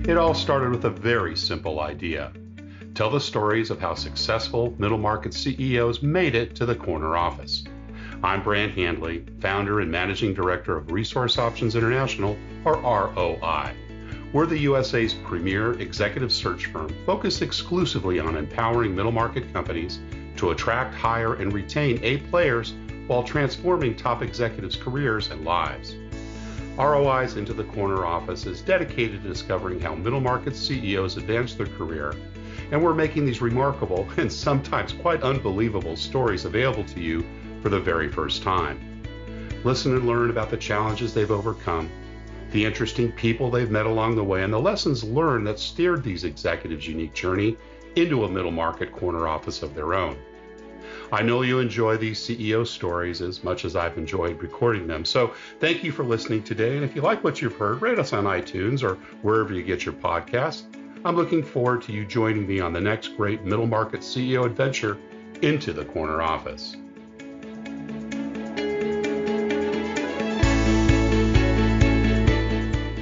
It all started with a very simple idea. Tell the stories of how successful middle market CEOs made it to the corner office. I'm Brant Handley, founder and managing director of Resource Options International, or ROI. We're the USA's premier executive search firm focused exclusively on empowering middle market companies to attract, hire, and retain A players while transforming top executives' careers and lives. ROI's Into the Corner office is dedicated to discovering how middle market CEOs advance their career, and we're making these remarkable and sometimes quite unbelievable stories available to you for the very first time. Listen and learn about the challenges they've overcome, the interesting people they've met along the way, and the lessons learned that steered these executives' unique journey into a middle market corner office of their own. I know you enjoy these CEO stories as much as I've enjoyed recording them. So thank you for listening today. And if you like what you've heard, rate us on iTunes or wherever you get your podcasts. I'm looking forward to you joining me on the next great middle market CEO adventure into the corner office.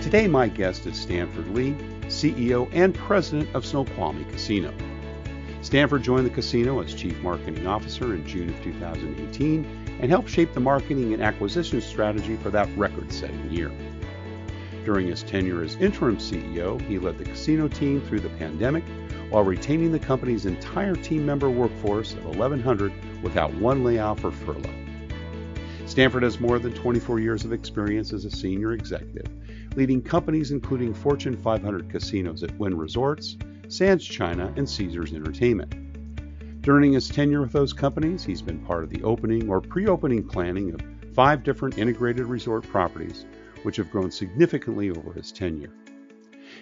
Today, my guest is Stanford Lee, CEO and president of Snoqualmie Casino. Stanford joined the casino as Chief Marketing Officer in June of 2018 and helped shape the marketing and acquisition strategy for that record-setting year. During his tenure as interim CEO, he led the casino team through the pandemic while retaining the company's entire team member workforce of 1,100 without one layoff or furlough. Stanford has more than 24 years of experience as a senior executive, leading companies including Fortune 500 casinos at Wynn Resorts, Sands China, and Caesars Entertainment. During his tenure with those companies, he's been part of the opening or pre-opening planning of 5 different integrated resort properties, which have grown significantly over his tenure.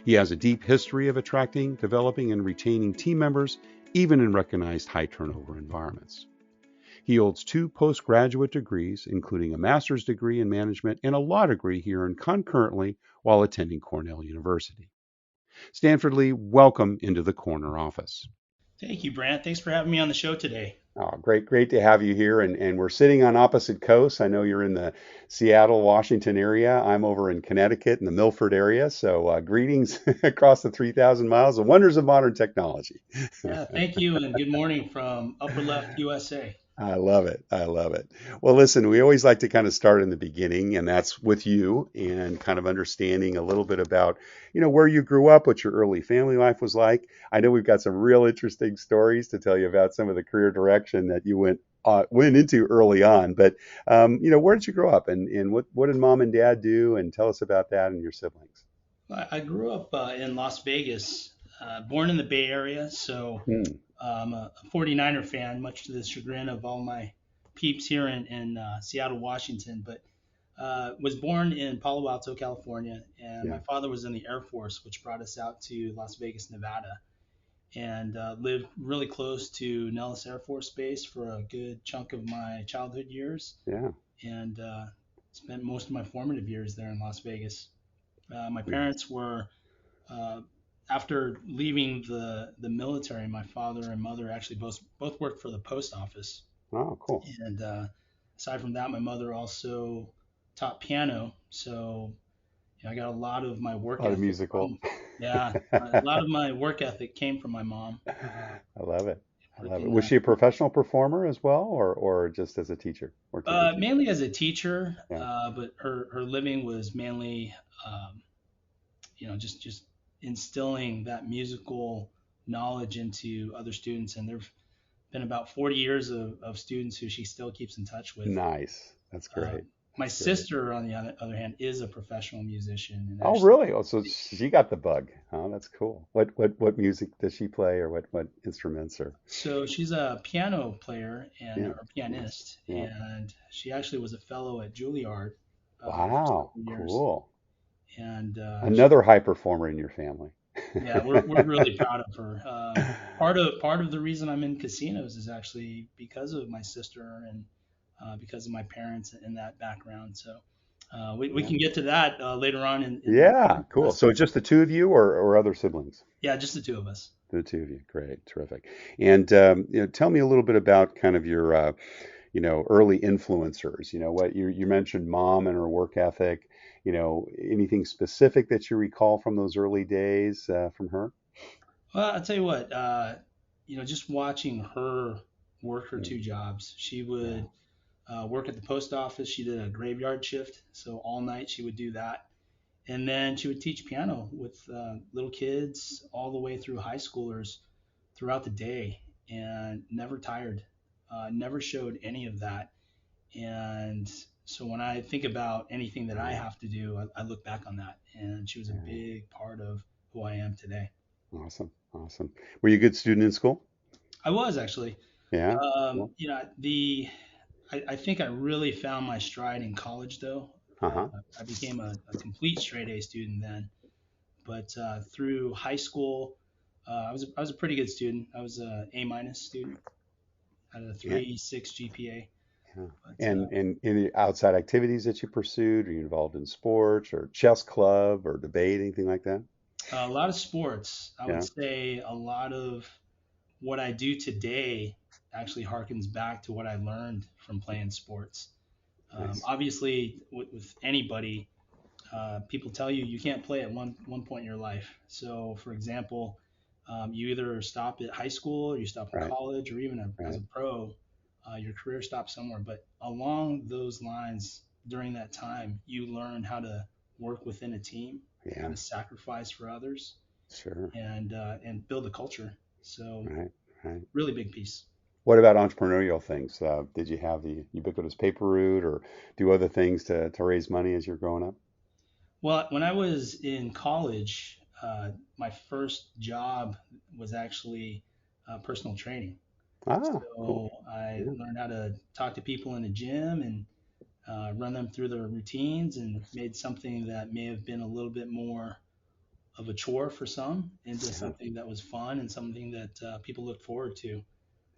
He has a deep history of attracting, developing, and retaining team members, even in recognized high turnover environments. He holds 2 postgraduate degrees, including a master's degree in management and a law degree here and concurrently while attending Cornell University. Stanford Lee, welcome into the corner office. Thank you, Brant. Thanks for having me on the show today. Oh, great to have you here. And we're sitting on opposite coasts. I know you're in the Seattle, Washington area. I'm over in Connecticut in the Milford area. So greetings across the 3,000 miles, the wonders of modern technology. Yeah, thank you, and good morning from Upper Left, USA. I love it. Well, listen, we always like to kind of start in the beginning, and that's with you and kind of understanding a little bit about, where you grew up, what your early family life was like. I know we've got some real interesting stories to tell you about some of the career direction that you went into early on. But, where did you grow up and what did mom and dad do? And tell us about that and your siblings. I grew up in Las Vegas, born in the Bay Area, so I'm a 49er fan, much to the chagrin of all my peeps here in Seattle, Washington, but was born in Palo Alto, California, and my father was in the Air Force, which brought us out to Las Vegas, Nevada, and lived really close to Nellis Air Force Base for a good chunk of my childhood years. Yeah. And spent most of my formative years there in Las Vegas. My parents were after leaving the military, my father and mother actually both worked for the post office. Oh, cool. And aside from that, my mother also taught piano. So I got a lot of my work ethic. Musical. A lot of my work ethic came from my mom. I love it. Was she a professional performer as well, or just as a teacher? Mainly as a teacher, but her living was mainly, just instilling that musical knowledge into other students. And there've been about 40 years of students who she still keeps in touch with. Nice. That's great. My sister, on the other hand, is a professional musician. And oh, really? Oh, so she got the bug. Oh, that's cool. What music does she play, or what instruments? Or so she's a piano player and or pianist, and she actually was a fellow at Juilliard. Wow, cool. And another high performer in your family. Yeah, we're really proud of her. Part of the reason I'm in casinos is actually because of my sister and because of my parents and that background. So we can get to that later on. Cool. So just the 2 of you, or other siblings? Yeah, just the 2 of us. The 2 of you. Great, terrific. And tell me a little bit about kind of your early influencers? What you mentioned mom and her work ethic. Anything specific that you recall from those early days from her? Well, I'll tell you what, just watching her work her Mm, two jobs. She yeah. would work at the post office. She did a graveyard shift, so all night she would do that. And then she would teach piano with little kids all the way through high schoolers throughout the day and never tired, never showed any of that. And so when I think about anything that I Right. have to do, I look back on that. And she was a Yeah. big part of who I am today. Awesome. Awesome. Were you a good student in school? I was actually. Yeah. Cool. I think I really found my stride in college, though. Uh-huh. I became a complete straight A student then. But through high school, I was a pretty good student. I was a A minus student, had a Yeah. 3.6 GPA. Yeah. But And any outside activities that you pursued? Are you involved in sports or chess club or debate, anything like that? a lot of sports. I would Yeah. say a lot of what I do today actually harkens back to what I learned from playing sports. Nice. Obviously, with anybody, people tell you you can't play at one point in your life. So, for example, you either stop at high school or you stop in Right. college or even as a Right. pro, your career stops somewhere. But along those lines, during that time, you learn how to work within a team, how Yeah. to sacrifice for others, Sure. and build a culture. So, Right. Right. really big piece. What about entrepreneurial things? Did you have the ubiquitous paper route or do other things to raise money as you're growing up? Well, when I was in college, my first job was actually personal training. Ah, cool. So I Yeah. learned how to talk to people in the gym and run them through their routines and made something that may have been a little bit more of a chore for some into Yeah. something that was fun and something that people looked forward to.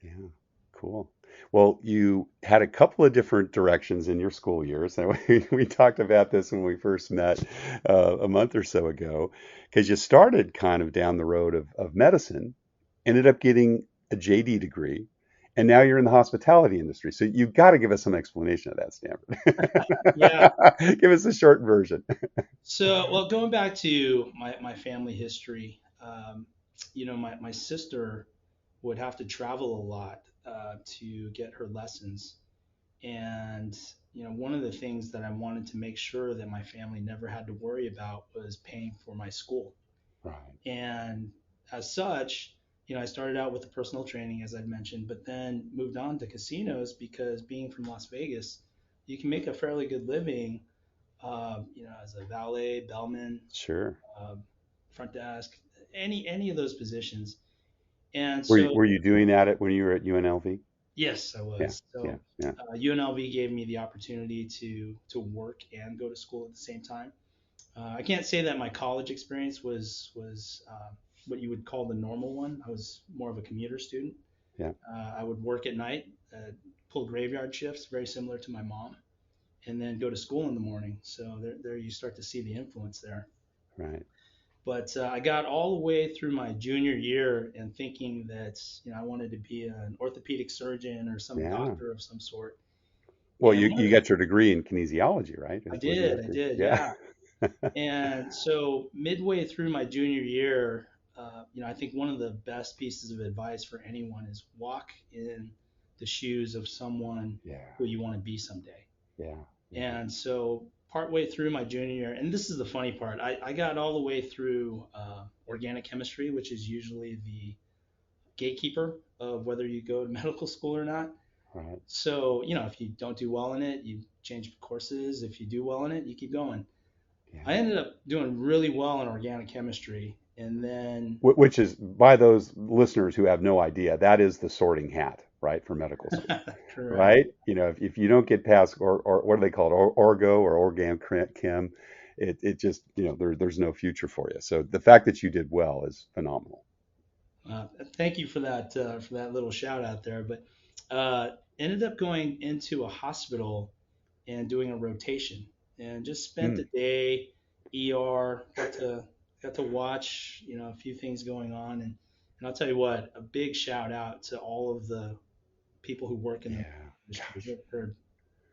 Yeah, cool. Well, you had a couple of different directions in your school years. And we talked about this when we first met a month or so ago, because you started kind of down the road of medicine, ended up getting a JD degree, and now you're in the hospitality industry. So you've got to give us some explanation of that, Yeah. Stanford. Give us a short version. So, well, going back to my family history, my sister would have to travel a lot to get her lessons. And, one of the things that I wanted to make sure that my family never had to worry about was paying for my school. Right. And as such, I started out with the personal training, as I'd mentioned, but then moved on to casinos because being from Las Vegas, you can make a fairly good living, as a valet, bellman, Sure. uh, front desk, any of those positions. And Were you, so, were you doing that when you were at UNLV? yes, I Yeah. was. Yeah. So Yeah. UNLV gave me the opportunity to work and go to school at the same time. I can't say that my college experience was what you would call the normal one. I was more of a commuter student. Yeah. I would work at night, pull graveyard shifts, very similar to my mom, and then go to school in the morning. So there you start to see the influence there. Right. But I got all the way through my junior year and thinking that I wanted to be an orthopedic surgeon or some Yeah. doctor of some sort. Well, And you got your degree in kinesiology, right? Wasn't that I your, did, yeah. yeah. And so midway through my junior year, I think one of the best pieces of advice for anyone is walk in the shoes of someone Yeah. who you want to be someday. Yeah. Yeah. And so partway through my junior year, and this is the funny part, I got all the way through organic chemistry, which is usually the gatekeeper of whether you go to medical school or not. Right. So, if you don't do well in it, you change courses. If you do well in it, you keep going. I Yeah. ended up doing really well in organic chemistry, and then Which is, by those listeners who have no idea, that is the sorting hat, right, for medical school, correct. right? If you don't get past, or what do they call it, orgo or organ chem, it just, there's no future for you. So the fact that you did well is phenomenal. Thank you for that little shout out there. But ended up going into a hospital and doing a rotation, and just spent the Hmm. day ER. Got to watch a few things going on, and I'll tell you what, a big shout out to all of the people who work in the Yeah. administrators. They're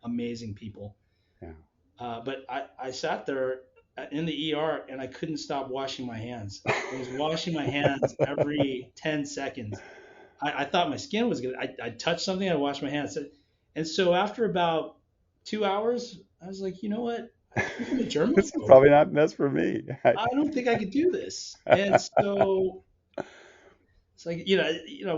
amazing people. Yeah. But I sat there in the ER and I couldn't stop washing my hands. I was washing my hands every 10 seconds. I thought my skin was good. I touched something, I washed my hands. And so after about 2 hours, I was like, you know what? I think I'm a This is germaphobe. probably not that's for me. I don't think I could do this. And so it's like,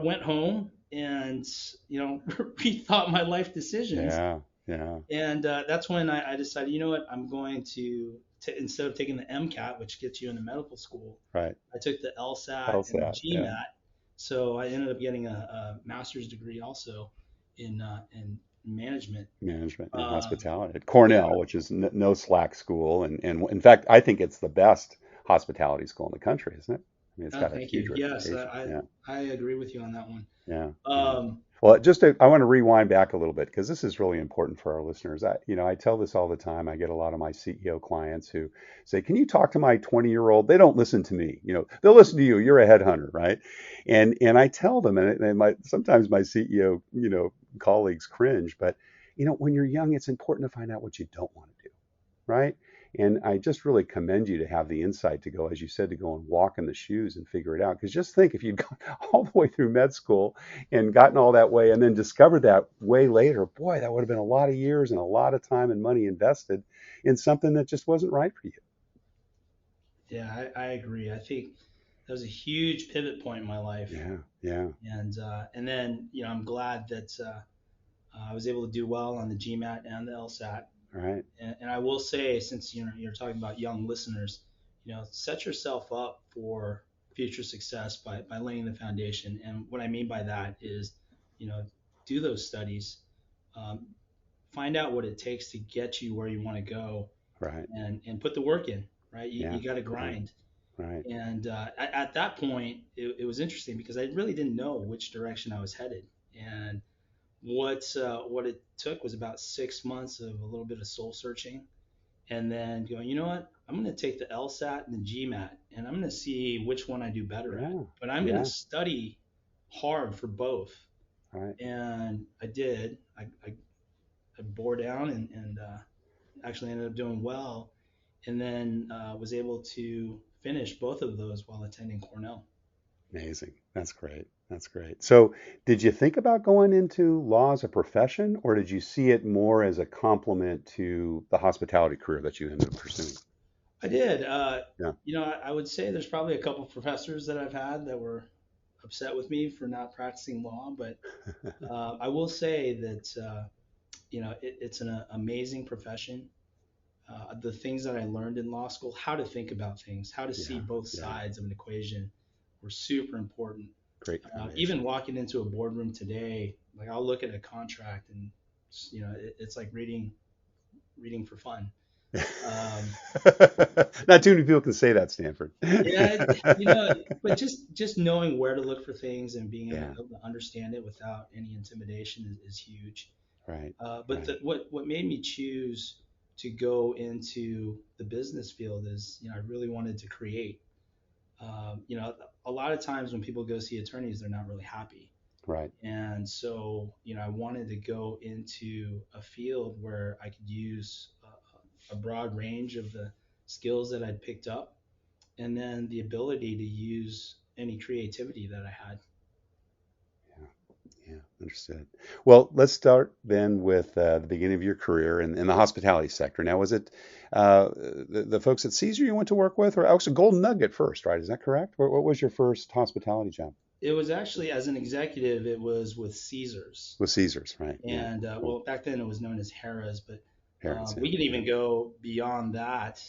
went home and, rethought my life decisions. Yeah, yeah, And that's when I decided, you know what, I'm going to instead of taking the MCAT, which gets you into medical school, right. I took the LSAT and the LSAT, yeah. GMAT. So I ended up getting a master's degree also in management. Management and Um, hospitality at yeah, Cornell, which is no slack school, and in fact, I think it's the best hospitality school in the country, isn't it? I mean, it's got a thank huge you. Yes, reputation. Yeah, I agree with you on that one. yeah, yeah. Um, Well, I want to rewind back a little bit because this is really important for our listeners. I tell this all the time. I get a lot of my CEO clients who say, "Can you talk to my 20-year-old?" They don't listen to me. They'll listen to you. You're a headhunter, right? And I tell them, and sometimes my CEO, colleagues cringe, but when you're young, it's important to find out what you don't want to do, right? And I just really commend you to have the insight to go, as you said, to go and walk in the shoes and figure it out. Because just think, if you'd gone all the way through med school and gotten all that way and then discovered that way later, boy, that would have been a lot of years and a lot of time and money invested in something that just wasn't right for you. yeah, I agree. I think that was a huge pivot point in my life. Yeah, yeah, And then I'm glad that I was able to do well on the GMAT and the LSAT. right. And I will say, since you're talking about young listeners, set yourself up for future success by laying the foundation. And what I mean by that is, you know, do those studies, um, find out what it takes to get you where you want to go, Right. and put the work in. Right, Yeah, you got to right, grind. right. And at that point, it was interesting because I really didn't know which direction I was headed. And what it took was about 6 months of a little bit of soul searching, and then going, you know what, I'm going to take the LSAT and the GMAT, and I'm going to see which one I do better at. Yeah, But I'm going to yeah, study hard for both, right. and I did. I bore down and actually ended up doing well, and then was able to finish both of those while attending Cornell. Amazing. That's great. That's great. So, did you think about going into law as a profession, or did you see it more as a complement to the hospitality career that you ended up pursuing? I did. Yeah. I would say there's probably a couple professors that I've had that were upset with me for not practicing law, but I will say that it's an amazing profession. The things that I learned in law school, how to think about things, how to see Yeah. both Yeah. sides of an equation, were super important. Great foundation. Even walking into a boardroom today, like I'll look at a contract and it's like reading for fun. Um, Not too many people can say that, Stanford. yeah, but just knowing where to look for things and being Yeah. able to understand it without any intimidation is huge. Right. But Right. what made me choose to go into the business field is, I really wanted to create. A lot of times when people go see attorneys, they're not really happy. Right. And so, I wanted to go into a field where I could use a broad range of the skills that I'd picked up, and then the ability to use any creativity that I had. Yeah. Yeah. Understood. Well, let's start then with the beginning of your career in the hospitality sector. Now, was it the folks at Caesar you went to work with, or actually Golden Nugget first, right? Is that correct? What was your first hospitality job? It was actually, as an executive, it was with Caesars. With Caesars, right? Yeah. And Cool. well, back then it was known as Harrah's, but Harris, yeah. we can Yeah. even go beyond that.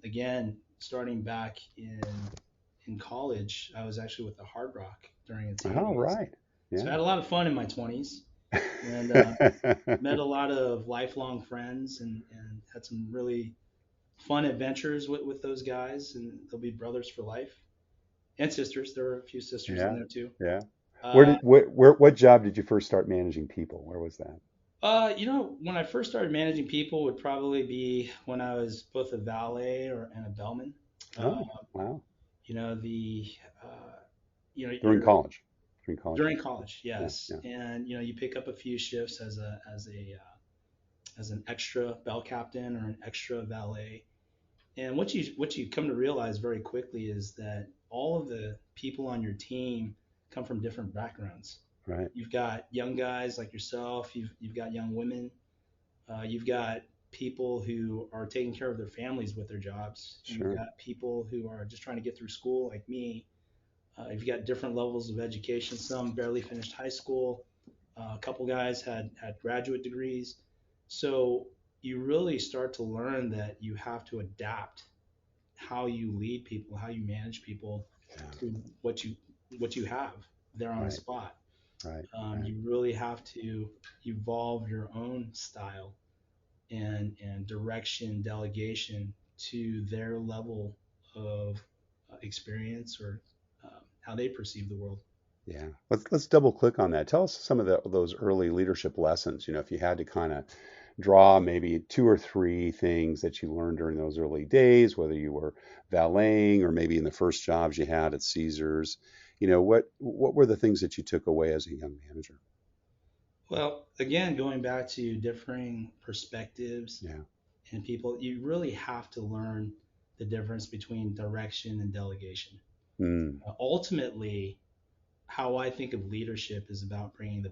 Again, starting back in college, I was actually with the Hard Rock during its All heydays. right. So I Yeah. had a lot of fun in my 20s, and met a lot of lifelong friends, and had some really fun adventures with those guys, and they'll be brothers for life and sisters. There were a few sisters in Yeah. there too. Yeah. Uh, What job did you first start managing people? Where was that? when I first started managing people would probably be when I was both a valet and a bellman. Uh, Oh, wow. you know the uh, During you're college. during college? During college, Yeah, yes. yeah. And you pick up a few shifts as an extra bell captain or an extra valet. And what you come to realize very quickly is that all of the people on your team come from different backgrounds. Right. You've got young guys like yourself. You've got young women. You've got people who are taking care of their families with their jobs. You've Sure. got people who are just trying to get through school like me. You've got different levels of education. Some barely finished high school. A couple guys had graduate degrees. So you really start to learn that you have to adapt how you lead people, how you manage people Yeah. to what you have there on the Right. spot. Right. Right. You really have to evolve your own style and direction, delegation to their level of experience or how they perceive the world. Yeah. Let's double click on that. Tell us some of those early leadership lessons. If you had to kind of draw maybe two or three things that you learned during those early days, whether you were valeting or maybe in the first jobs you had at Caesars, what were the things that you took away as a young manager? Well, again, going back to differing perspectives Yeah. and people, you really have to learn the difference between direction and delegation. Mm, Ultimately, how I think of leadership is about bringing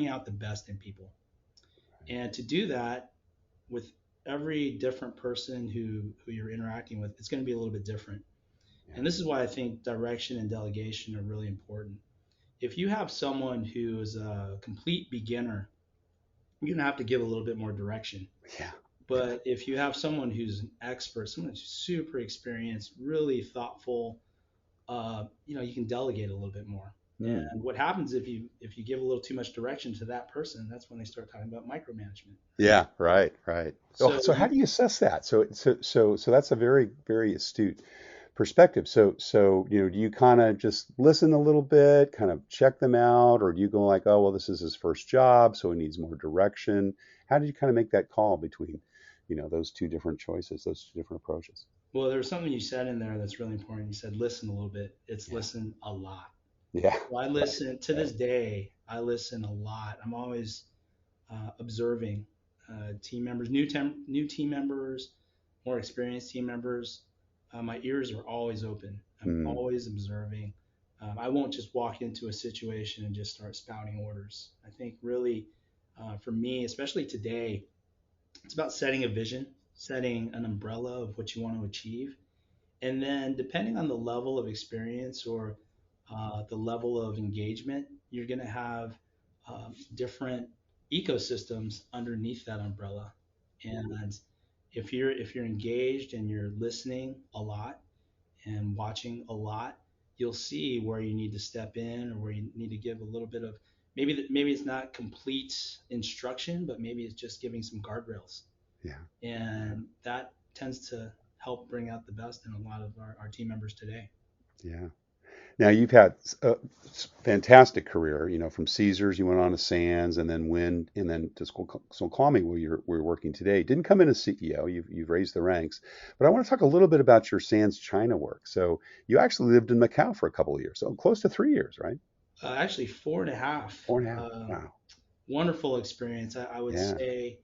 out the best in people. And to do that with every different person who you're interacting with, it's going to be a little bit different. yeah. And this is why I think direction and delegation are really important. If you have someone who is a complete beginner, you're going to have to give a little bit more direction. Yeah. Yeah. But if you have someone who's an expert, someone who's super experienced, really thoughtful, you can delegate a little bit more. Mm. And what happens if you give a little too much direction to that person, that's when they start talking about micromanagement, right? Yeah, right, right. Oh, So so how you do you assess that? So that's a very, very astute perspective. So, do you kind of just listen a little bit, kind of check them out, or do you go like, oh, well, this is his first job, so he needs more direction? How did you kind of make that call between, those two different choices, those two different approaches? Well, there was something you said in there that's really important. You said listen a little bit. It's Yeah. listen a lot. Yeah. So I Right. listen to this Right. day. I listen a lot. I'm always observing team members, new team members, more experienced team members. My ears are always open. I'm Mm, always observing. I won't just walk into a situation and just start spouting orders. I think really, for me, especially today, it's about setting a vision, setting an umbrella of what you want to achieve, and then depending on the level of experience or the level of engagement, you're going to have different ecosystems underneath that umbrella. And if you're engaged and you're listening a lot and watching a lot, you'll see where you need to step in or where you need to give a little bit of maybe it's not complete instruction, but maybe it's just giving some guardrails, yeah. Yeah. and that tends to help bring out the best in a lot of our team members today. Yeah. Now you've had a fantastic career, from Caesars, you went on to Sands, and then Wynn, and then to Snoqualmie, where you're working today. Didn't come in as CEO. You've raised the ranks, but I want to talk a little bit about your Sands China work. So you actually lived in Macau for a couple of years, so close to 3 years, right? Actually, 4.5. 4.5. Wow. Wonderful experience. I would Yeah. say,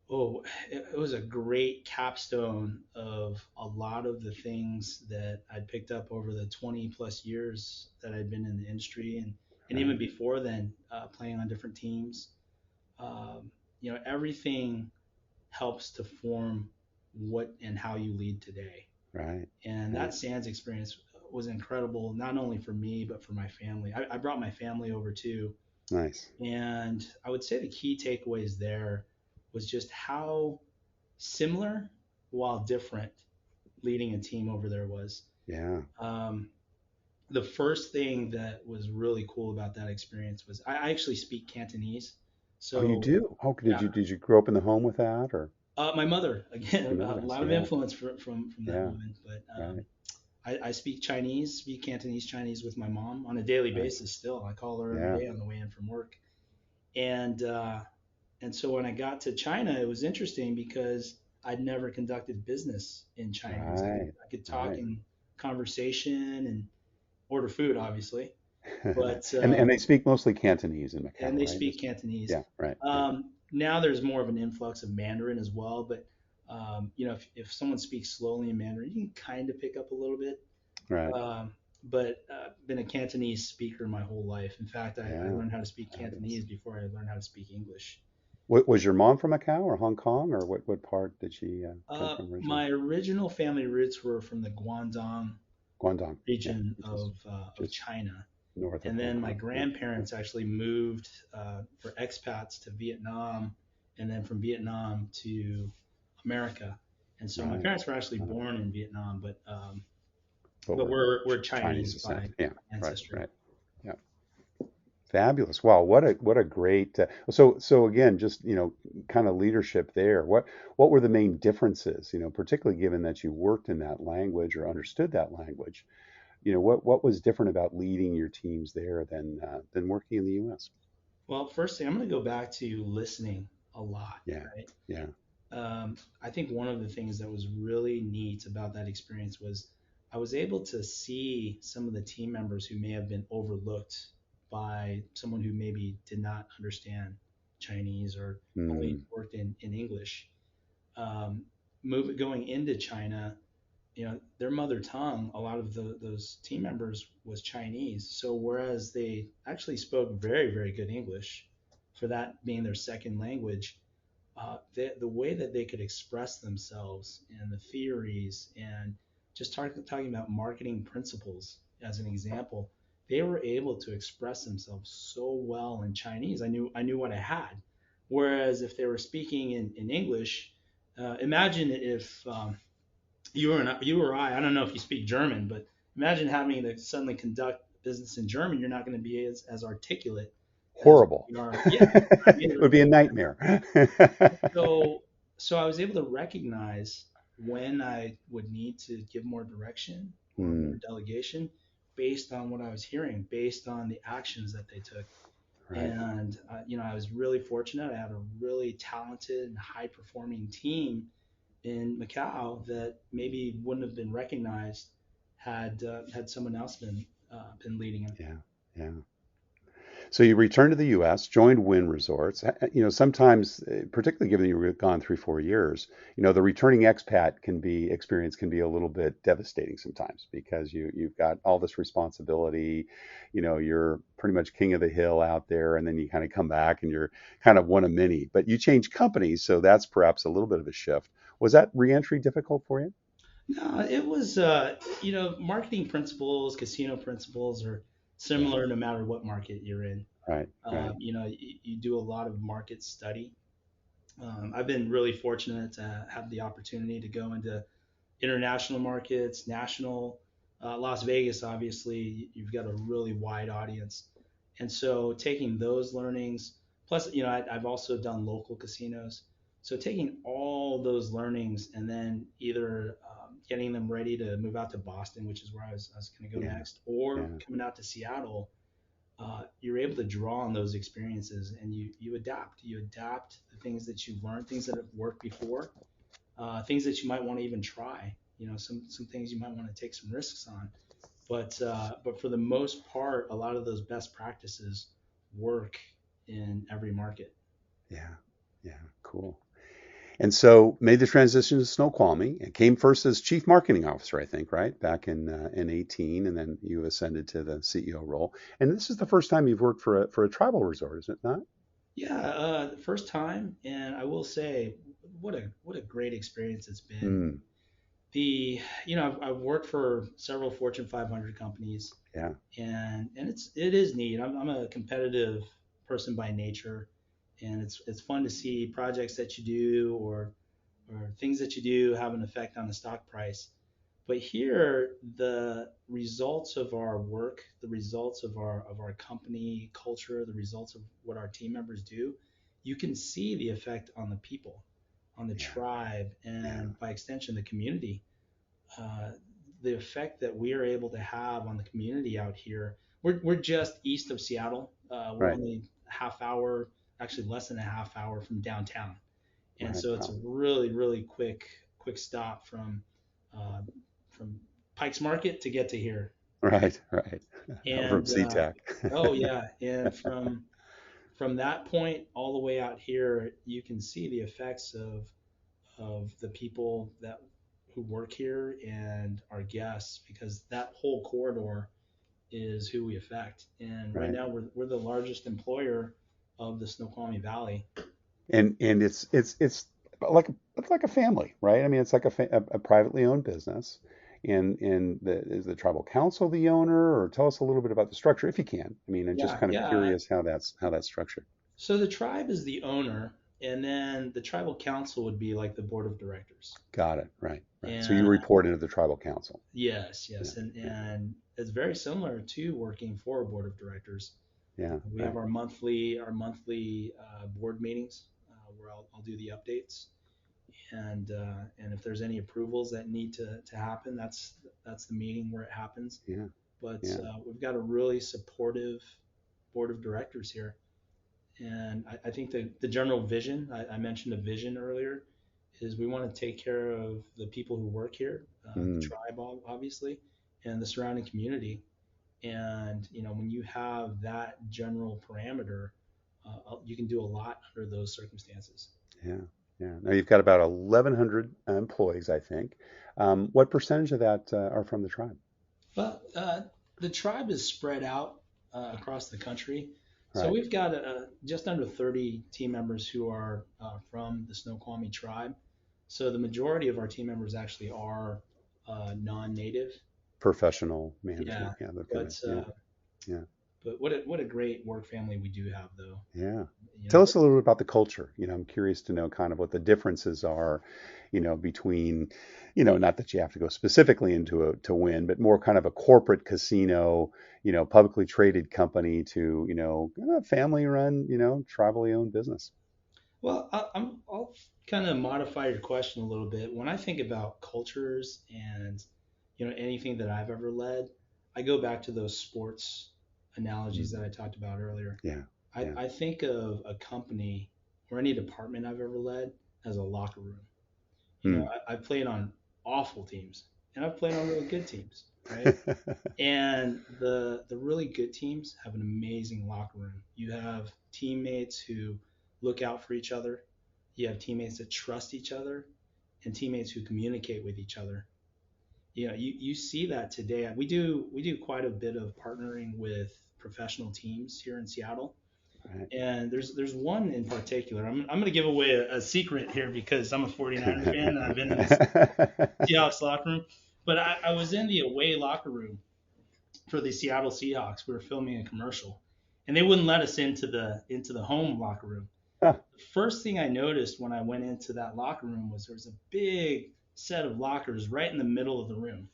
oh, it was a great capstone of a lot of the things that I'd picked up over the 20 plus years that I'd been in the industry, and even Right. before then, playing on different teams. Everything helps to form what and how you lead today. Right. And Right. that Sands experience was incredible, not only for me, but for my family. I brought my family over too. Nice. And I would say the key takeaways there was just how similar while different leading a team over there was. Yeah. Um, the first thing that was really cool about that experience was I actually speak Cantonese. Oh, you So, do? Oh, did yeah, you grow up in the home with that, or my mother, your again, a mother does? lot of Yeah. influence from that Yeah. woman. But Right. I speak Chinese, speak Cantonese Chinese with my mom on a daily Nice. basis still. I call her every Yeah. day on the way in from work. And so when I got to China, it was interesting because I'd never conducted business in Chinese. I could Right. I could talk Right. in conversation and order food, obviously. But And they speak mostly Cantonese in Macau, and they right? speak Cantonese. Yeah, right. Yeah, Now there's more of an influx of Mandarin as well, but if someone speaks slowly in Mandarin, you can kind of pick up a little bit. right. But been a Cantonese speaker my whole life. In fact, I Yeah, learned how to speak fabulous. Cantonese before I learned how to speak English. Was your mom from Macau or Hong Kong, or what part did she come from originally? My original family roots were from the Guangdong Guangdong, yeah, region which is of just China. north of And Hong then my Kong. Yeah, yeah, grandparents actually moved for expats to Vietnam, and then from Vietnam to America. And so my right. parents were actually Uh, born in Vietnam, but but we're we're Chinese Chinese descent. by Yeah, right, ancestry. right. Yeah, fabulous. Wow, what a great. So again, just kind of leadership there. What were the main differences? Particularly given that you worked in that language or understood that language. What was different about leading your teams there than working in the U.S.? Well, first thing, I'm going to go back to listening a lot, Yeah, right? yeah. I think one of the things that was really neat about that experience was I was able to see some of the team members who may have been overlooked by someone who maybe did not understand Chinese or only Mm, worked in English. Um, going into China, their mother tongue, a lot of those team members was Chinese. So whereas they actually spoke very, very good English, for that being their second language, the way that they could express themselves and the theories and just talking about marketing principles as an example, they were able to express themselves so well in Chinese. I knew what I had. Whereas if they were speaking in English, imagine if you or I don't know if you speak German, but imagine having to suddenly conduct business in German. You're not going to be as articulate as horrible. we are. Yeah, not It able would be a to. nightmare. So I was able to recognize when I would need to give more direction or more Hmm, delegation based on what I was hearing, based on the actions that they took. right. And I was really fortunate. I had a really talented and high performing team in Macau that maybe wouldn't have been recognized had someone else been leading it. Yeah, yeah. So you returned to the U.S., joined Wynn Resorts. Sometimes, particularly given that you were gone 3, 4 years, the returning expat experience can be a little bit devastating sometimes because you've got all this responsibility. You're pretty much king of the hill out there, and then you kind of come back and you're kind of one of many. But you change companies, so that's perhaps a little bit of a shift. Was that reentry difficult for you? No, it was marketing principles, casino principles are Yeah, similar no matter what market you're in. right, right. You do a lot of market study. I've been really fortunate to have the opportunity to go into international markets, national. Las Vegas, obviously, you've got a really wide audience. And so taking those learnings, plus, I've also done local casinos. So taking all those learnings and then either getting them ready to move out to Boston, which is where I was going to go Yeah, next, or yeah, coming out to Seattle, you're able to draw on those experiences and you adapt. You adapt the things that you've learned, things that have worked before, things that you might want to even try. Some things you might want to take some risks on. But for the most part, a lot of those best practices work in every market. yeah, yeah. Cool. And so made the transition to Snoqualmie and came first as chief marketing officer, I think, right? Back in 18, and then you ascended to the CEO role. And this is the first time you've worked for a tribal resort, is it not? Yeah, the first time, and I will say, what a great experience it's been. Mm, I've worked for several Fortune 500 companies, yeah, and it is neat. I'm a competitive person by nature, and it's fun to see projects that you do or things that you do have an effect on the stock price. But here, the results of our work, the results of our company culture, the results of what our team members do, you can see the effect on the people, on the yeah, tribe, yeah. and by extension, the community. Uh, the effect that we are able to have on the community out here. We're just east of Seattle. We're Right, only a half hour, actually less than a half hour from downtown, and right. so it's a Wow. really really quick stop uh, from Pike's Market to get to here. Right, right. From And SeaTac. oh yeah, and from that point all the way out here, you can see the effects of the people that who work here and our guests, because that whole corridor is who we affect. And right Right. now we're the largest employer of the Snoqualmie Valley. And it's like a family, right? I mean, it's like a privately owned business. Is the tribal council the owner, or tell us a little bit about the structure if you can. I mean, I'm just Yeah, kind of yeah. curious how that's structured. So the tribe is the owner, and then the tribal council would be like the board of directors. Got it. Right, right. So you And report into the tribal council. yes, Yeah, yes, and yeah, and it's very similar to working for a board of directors. yeah. We have Right. our monthly board meetings where I'll do the updates, and if there's any approvals that need to happen, that's the meeting where it happens. Yeah, But yeah. we've got a really supportive board of directors here, and I think the general vision, I mentioned a vision earlier, is we want to take care of the people who work here, the Mm, tribe obviously, and the surrounding community. And when you have that general parameter, you can do a lot under those circumstances. yeah, yeah. Now you've got about 1,100 employees, I think. What percentage of that are from the tribe? But the tribe is spread out across the country. So Right. we've got just under 30 team members who are from the Snoqualmie tribe. So the majority of our team members actually are non-native. Professional Yeah, management. Yeah, they're kind of, but yeah, yeah. what a great work family we do have, though. Yeah. You Tell know, us a little bit about the culture. I'm curious to know kind of what the differences are, between, not that you have to go specifically into to Wynn, but more kind of a corporate casino, publicly traded company to, a family run, tribally owned business. well, I'll kind of modify your question a little bit. When I think about cultures and anything that I've ever led, I go back to those sports analogies that Mm. I talked about earlier. Yeah. I, Yeah. I think of a company or any department I've ever led as a locker room. Mm. I've played on awful teams and I've played on really good teams, right? And the really good teams have an amazing locker room. You have teammates who look out for each other. You have teammates that trust each other and teammates who communicate with each other. You see that today. We do quite a bit of partnering with professional teams here in Seattle. Right. And there's one in particular. I'm going to give away a secret here because I'm a 49er fan and I've been in this Seahawks locker room. But I was in the away locker room for the Seattle Seahawks. We were filming a commercial, and they wouldn't let us into the home locker room. Huh. The first thing I noticed when I went into that locker room was there was a big set of lockers right in the middle of the room,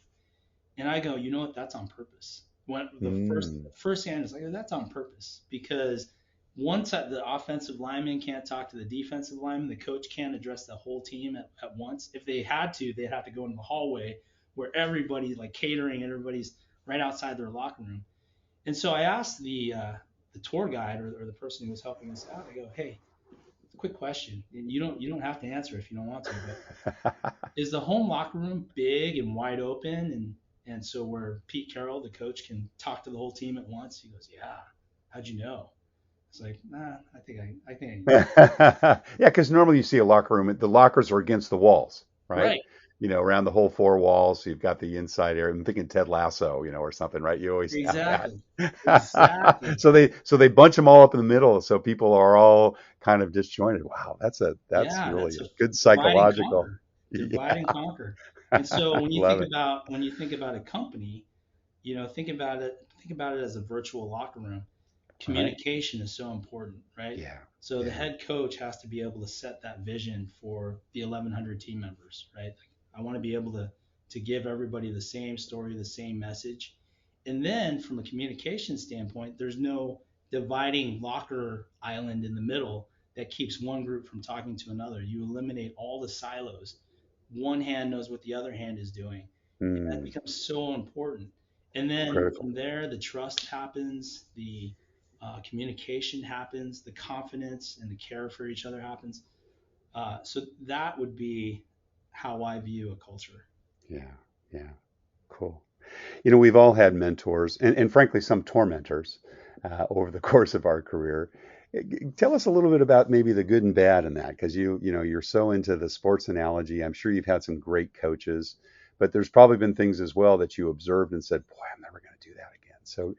and I go, you know what? That's on purpose. When the first Mm. first thing I was like, oh, that's on purpose because once the offensive lineman can't talk to the defensive lineman, the coach can't address the whole team at once. If they had to, they'd have to go into the hallway where everybody's like catering, everybody's right outside their locker room. And so I asked the tour guide or the person who was helping us out. I go, hey, quick question, and you don't have to answer if you don't want to, but is the home locker room big and wide open and so where Pete Carroll, the coach, can talk to the whole team at once? He goes, yeah. How'd you know? It's like, nah, I think I knew. Yeah, because normally you see a locker room, the lockers are against the walls, right? Right. Around the whole four walls. So you've got the inside area. I'm thinking Ted Lasso, or something, right? You always have Exactly. that. Exactly. So they bunch them all up in the middle, so people are all kind of disjointed. Wow, that's Yeah, really that's a a good divide and psychological. conquer. Divide Yeah, and conquer. And so love it. when you think about a company, think about it as a virtual locker room. All right. Communication is so important, right? Yeah, So the yeah. head coach has to be able to set that vision for the 1,100 team members, right? Like, I want to be able to give everybody the same story, the same message. And then from a communication standpoint, there's no dividing locker island in the middle that keeps one group from talking to another. You eliminate all the silos. One hand knows what the other hand is doing. And that Mm, becomes so important. And then critical. from there, the trust happens, the communication happens, the confidence and the care for each other happens. So that would be how I view a culture. Yeah, yeah. Cool. We've all had mentors and frankly, some tormentors over the course of our career. Tell us a little bit about maybe the good and bad in that, because you're so into the sports analogy. I'm sure you've had some great coaches, but there's probably been things as well that you observed and said, "Boy, I'm never going to do that again." So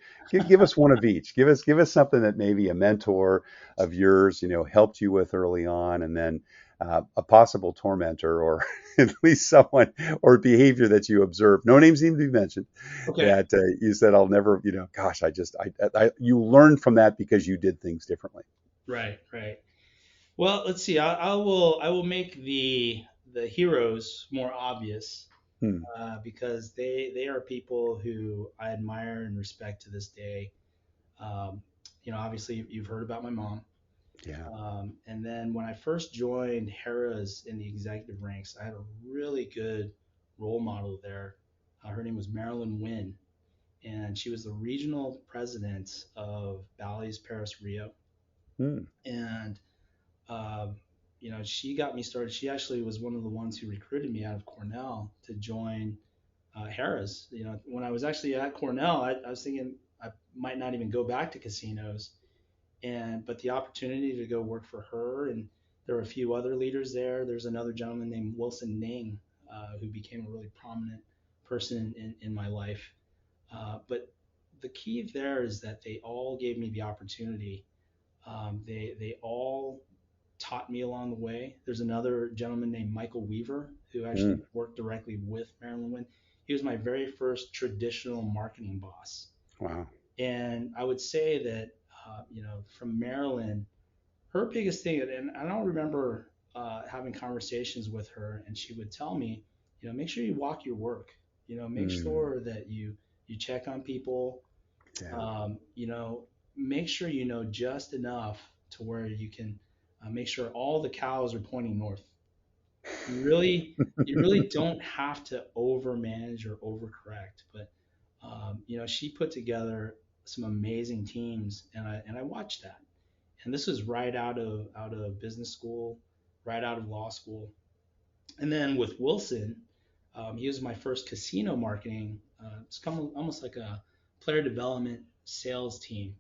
give us one of each. Give us something that maybe a mentor of yours, helped you with early on, and then a possible tormentor or at least someone or behavior that you observed. No names need to be mentioned. Okay. That you said, "I'll never," gosh, you learned from that because you did things differently. Right, right. Well, let's see. I will make the heroes more obvious, Hmm. because they are people who I admire and respect to this day. Um, Obviously you've heard about my mom. Yeah. And then when I first joined Harrah's in the executive ranks, I had a really good role model there. Her name was Marilyn Wynn, and she was the regional president of Bally's Paris Rio. Hmm. And um, she got me started. She actually was one of the ones who recruited me out of Cornell to join Harrah's. When I was actually at Cornell, I was thinking I might not even go back to casinos, but the opportunity to go work for her, and there were a few other leaders there. There's another gentleman named Wilson Ning, who became a really prominent person in my life. But the key there is that they all gave me the opportunity. They all taught me along the way. There's another gentleman named Michael Weaver who actually Hmm. worked directly with Marilyn Wynn. He was my very first traditional marketing boss. Wow. And I would say that, from Maryland, her biggest thing, and I don't remember having conversations with her, and she would tell me, make sure you walk your work. Make Hmm. sure that you check on people. Yeah. Um, you know, Make sure you know just enough to where you can make sure all the cows are pointing north. You really don't have to overmanage or overcorrect, but she put together some amazing teams, and I watched that. And this was right out of business school, right out of law school. And then with Wilson, he was my first casino marketing. It's almost like a player development sales team.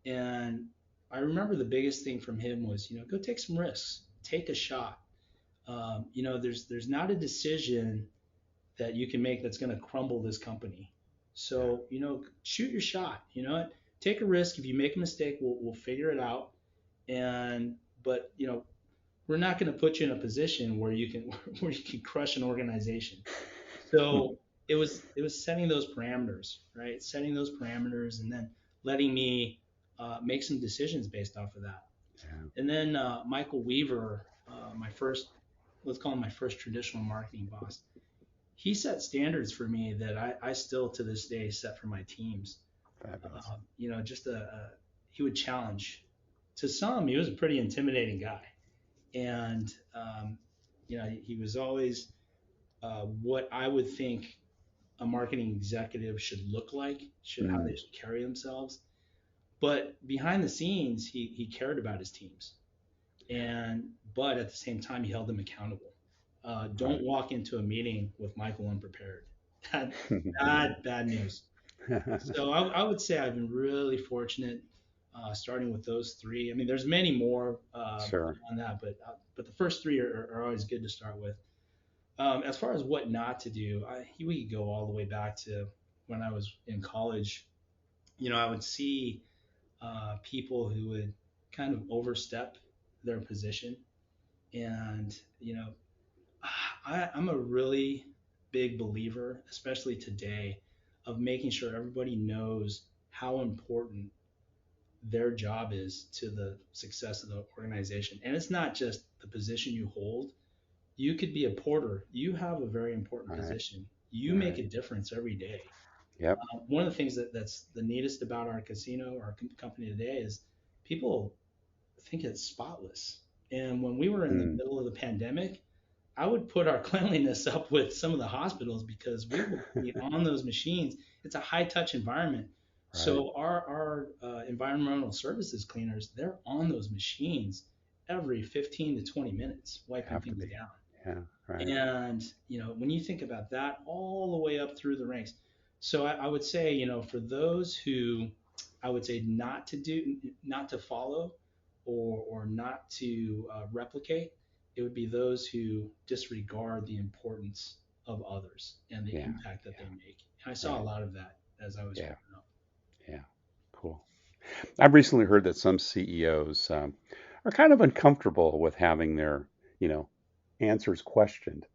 And I remember the biggest thing from him was, go take some risks, take a shot. There's not a decision that you can make that's going to crumble this company. Yeah. So, shoot your shot. Take a risk. If you make a mistake, we'll figure it out. But we're not going to put you in a position where you can where you can crush an organization. So it was setting those parameters, right? Setting those parameters, and then letting me make some decisions based off of that. Yeah. And then Michael Weaver, my first, let's call him my first traditional marketing boss. He set standards for me that I still to this day set for my teams. Fabulous. Just he would challenge. To some, he was a pretty intimidating guy, and he was always what I would think a marketing executive should look like, how Hmm. they should carry themselves. But behind the scenes, he cared about his teams, and but at the same time, he held them accountable. Don't Right. walk into a meeting with Michael unprepared. Bad news. So I would say I've been really fortunate, starting with those three. I mean, there's many more Sure. beyond that, but the first three are always good to start with. As far as what not to do, we could go all the way back to when I was in college. I would see people who would kind of overstep their position, and I'm a really big believer, especially today, of making sure everybody knows how important their job is to the success of the organization. And it's not just the position you hold. You could be a porter. You have a very important Right. position. You make Right. a difference every day. Yep. One of the things that's the neatest about our casino, our company today, is people think it's spotless. And when we were in the Hmm. middle of the pandemic, I would put our cleanliness up with some of the hospitals because we would be on those machines. It's a high touch environment. Right. So our environmental services cleaners, they're on those machines every 15 to 20 minutes, wiping Have to things be. down. Yeah. Right. And when you think about that, all the way up through the ranks. So I would say, for those who I would say not to follow, or not to replicate, it would be those who disregard the importance of others and the Yeah. impact that they Yeah. make. And I saw a Right. lot of that as I was Yeah. growing up. Yeah. Cool. I've recently heard that some CEOs are kind of uncomfortable with having their, you know, answers questioned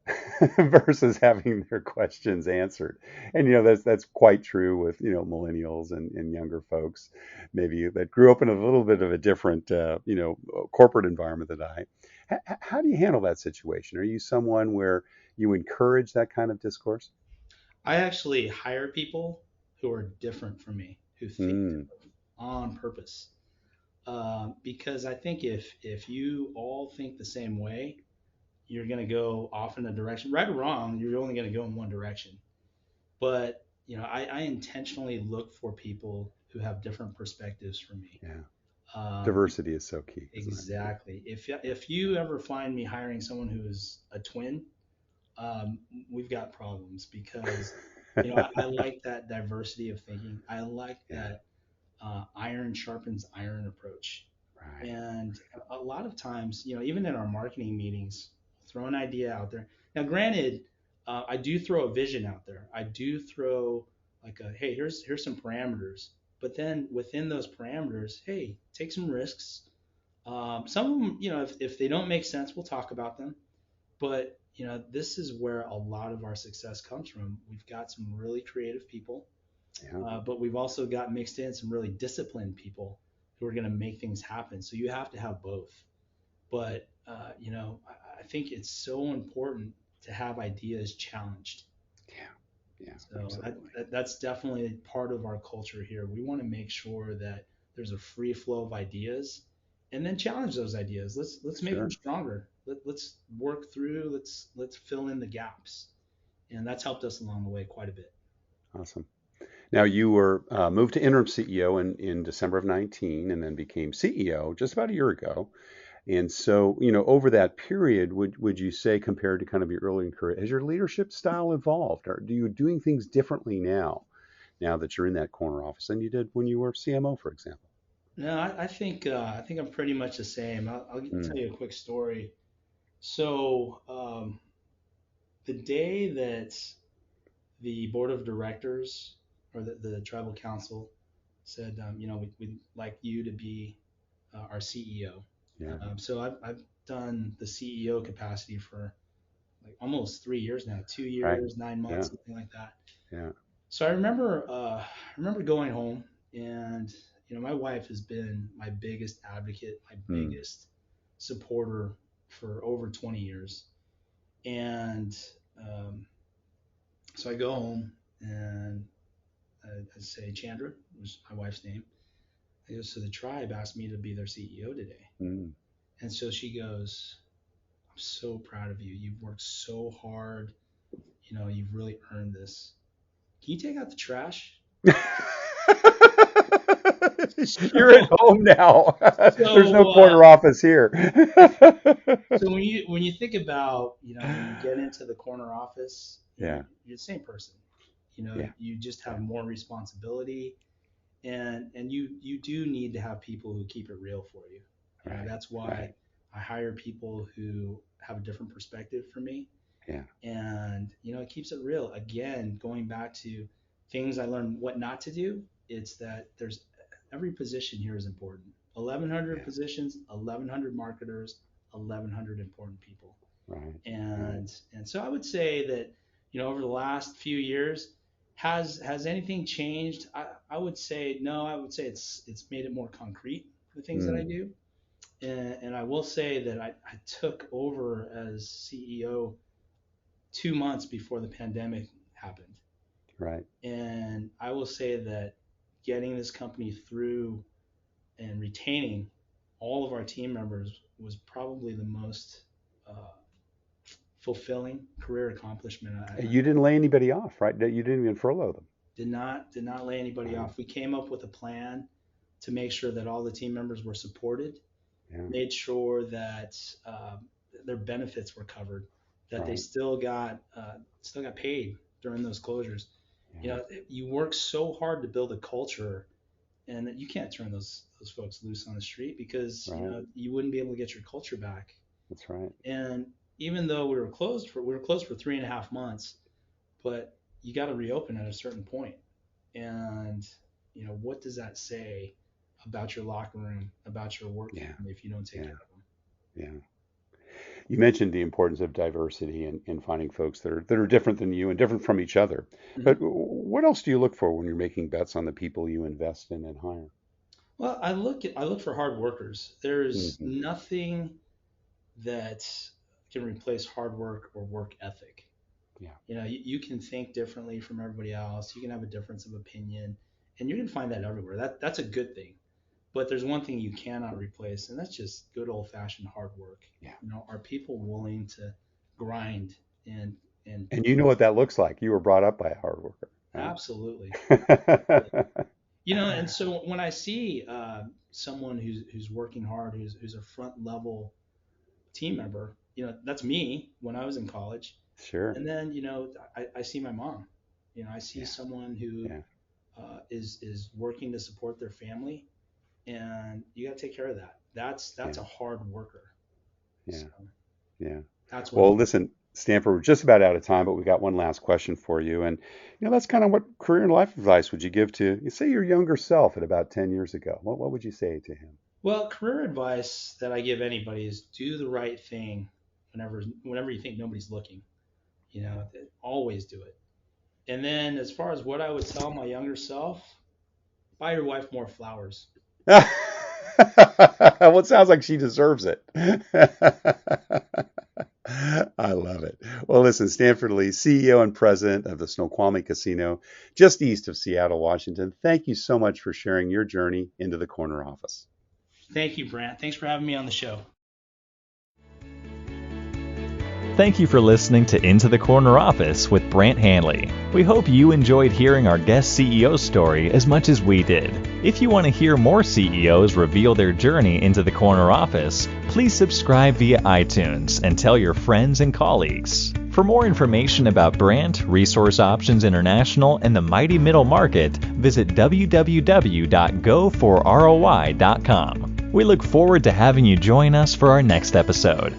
versus having their questions answered. And that's quite true with millennials and younger folks, maybe that grew up in a little bit of a different corporate environment than I. How do you handle that situation? Are you someone where you encourage that kind of discourse? I actually hire people who are different from me, who think Mm, different on purpose. Because I think if you all think the same way, you're going to go off in a direction, right or wrong. You're only going to go in one direction. But I intentionally look for people who have different perspectives from me. yeah. Um, Diversity is so key, isn't it? exactly. If you ever find me hiring someone who is a twin, we've got problems because I like that diversity of thinking. I like Yeah. that iron sharpens iron approach. Right. And a lot of times, even in our marketing meetings, throw an idea out there. Now, granted, I do throw a vision out there. I do throw like hey, here's some parameters. But then within those parameters, hey, take some risks. Some of them, if they don't make sense, we'll talk about them. But this is where a lot of our success comes from. We've got some really creative people, Yeah. but we've also got mixed in some really disciplined people who are going to make things happen. So you have to have both. But I think it's so important to have ideas challenged. Yeah. Yeah. So Absolutely. that's definitely part of our culture here. We want to make sure that there's a free flow of ideas, and then challenge those ideas. Let's make them Sure. stronger. Let's work through. Let's fill in the gaps, and that's helped us along the way quite a bit. Awesome. Now you were moved to interim CEO in December of 19 and then became CEO just about a year ago. And so, over that period, would you say compared to kind of your early career, has your leadership style evolved? Or do you doing things differently now that you're in that corner office than you did when you were CMO, for example? No, I think I'm pretty much the same. I'll tell Mm, you a quick story. So the day that the board of directors or the tribal council said, we'd like you to be our CEO. yeah. So I've done the CEO capacity for like almost 3 years now, two Right. years, nine Yeah. months, something like that. Yeah. So I remember going home, and my wife has been my biggest advocate, my Mm, biggest supporter for over 20 years. And um, so I go home, and I say Chandra, was my wife's name. I go, so the tribe asked me to be their CEO today. mm. And so she goes, I'm so proud of you. You've worked so hard. You've really earned this. Can you take out the trash? You're at So, home now. There's no so, uh, corner office here. so when you think about, when you get into the corner office, Yeah. you're the same person. Yeah. You just have Yeah. more responsibility, and you do need to have people who keep it real for you. Right. That's why Right. I hire people who have a different perspective from me, Yeah. and it keeps it real. Again, going back to things I learned what not to do, it's that there's every position here is important. 1,100 Yeah. positions, 1,100 marketers, 1,100 important people. Right. Right. And so I would say that over the last few years, has anything changed? I would say no. I would say it's made it more concrete, the things that I Mm, do. And I will say that I took over as CEO 2 months before the pandemic happened. right. And I will say that getting this company through and retaining all of our team members was probably the most uh, fulfilling career accomplishment I You didn't lay anybody off, right? You didn't even furlough them. did not lay anybody Right. off. We came up with a plan to make sure that all the team members were supported, Yeah. made sure that their benefits were covered, that they Right. still got paid during those closures. You work so hard to build a culture, and that you can't turn those folks loose on the street because you wouldn't be able to get your culture back. That's right. And even though we were closed for 3.5 months, but you got to reopen at a certain point. And what does that say about your locker room, about your work family if you don't take care of them? Yeah. You mentioned the importance of diversity and finding folks that are different than you and different from each other. Mm-hmm. But what else do you look for when you're making bets on the people you invest in and hire? Well, I look for hard workers. There's nothing that can replace hard work or work ethic. Yeah. You can think differently from everybody else. You can have a difference of opinion, and you can find that everywhere. That's a good thing. But there's one thing you cannot replace, and that's just good old-fashioned hard work. Yeah. Are people willing to grind and you know what that looks like? You were brought up by a hard worker. Right? Absolutely. And so when I see someone who's working hard, who's a front-level team member, that's me when I was in college. Sure. And then I see my mom. I see someone who is working to support their family. And you got to take care of that. That's a hard worker. Yeah. So That's what. Well, listen, Stanford, we're just about out of time, but we got one last question for you. And that's kind of what career and life advice would you give to, say, your younger self at about 10 years ago? What would you say to him? Well, career advice that I give anybody is do the right thing whenever you think nobody's looking. Always do it. And then as far as what I would tell my younger self, buy your wife more flowers. Well, it sounds like she deserves it. I love it. Well, listen, Stanford Lee, CEO and president of the Snoqualmie Casino, just east of Seattle, Washington. Thank you so much for sharing your journey into the corner office. Thank you, Brant. Thanks for having me on the show. Thank you for listening to Into the Corner Office with Brant Hanley. We hope you enjoyed hearing our guest CEO story as much as we did. If you want to hear more CEOs reveal their journey into the corner office, please subscribe via iTunes and tell your friends and colleagues. For more information about Brant, Resource Options International, and the mighty middle market, visit www.goforroi.com. We look forward to having you join us for our next episode.